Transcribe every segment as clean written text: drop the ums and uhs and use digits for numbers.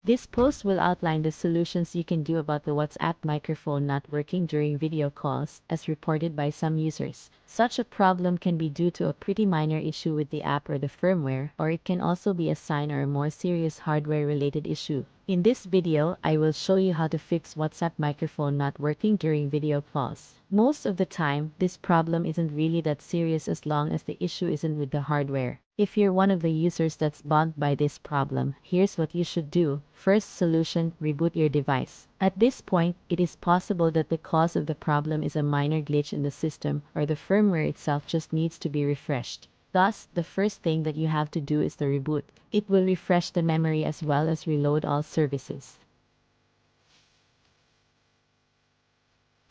This post will outline the solutions you can do about the WhatsApp microphone not working during video calls, as reported by some users. Such a problem can be due to a pretty minor issue with the app or the firmware, or it can also be a sign or a more serious hardware-related issue. In this video, I will show you how to fix WhatsApp microphone not working during video calls. Most of the time, this problem isn't really that serious as long as the issue isn't with the hardware. If you're one of the users that's bothered by this problem, here's what you should do. First solution, reboot your device. At this point, it is possible that the cause of the problem is a minor glitch in the system, or the firmware itself just needs to be refreshed. Thus, the first thing that you have to do is the reboot. It will refresh the memory as well as reload all services.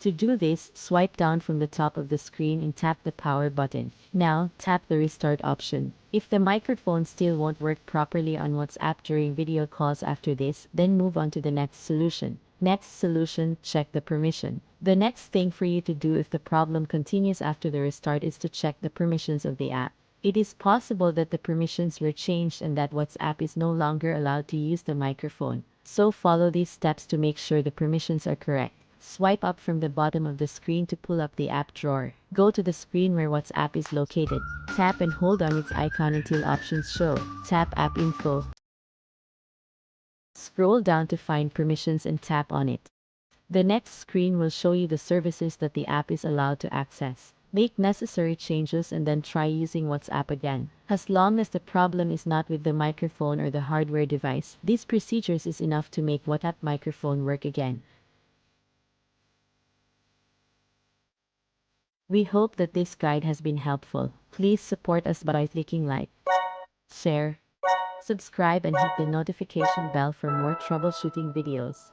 To do this, swipe down from the top of the screen and tap the power button. Now, tap the restart option. If the microphone still won't work properly on WhatsApp during video calls after this, then move on to the next solution. Next solution, check the permission. The next thing for you to do if the problem continues after the restart is to check the permissions of the app. It is possible that the permissions were changed and that WhatsApp is no longer allowed to use the microphone. So follow these steps to make sure the permissions are correct. Swipe up from the bottom of the screen to pull up the app drawer. Go to the screen where WhatsApp is located. Tap and hold on its icon until options show. Tap App Info. Scroll down to find permissions and tap on it. The next screen will show you the services that the app is allowed to access. Make necessary changes and then try using WhatsApp again. As long as the problem is not with the microphone or the hardware device, these procedures is enough to make WhatsApp microphone work again. We hope that this guide has been helpful. Please support us by clicking like, share, subscribe, and hit the notification bell for more troubleshooting videos.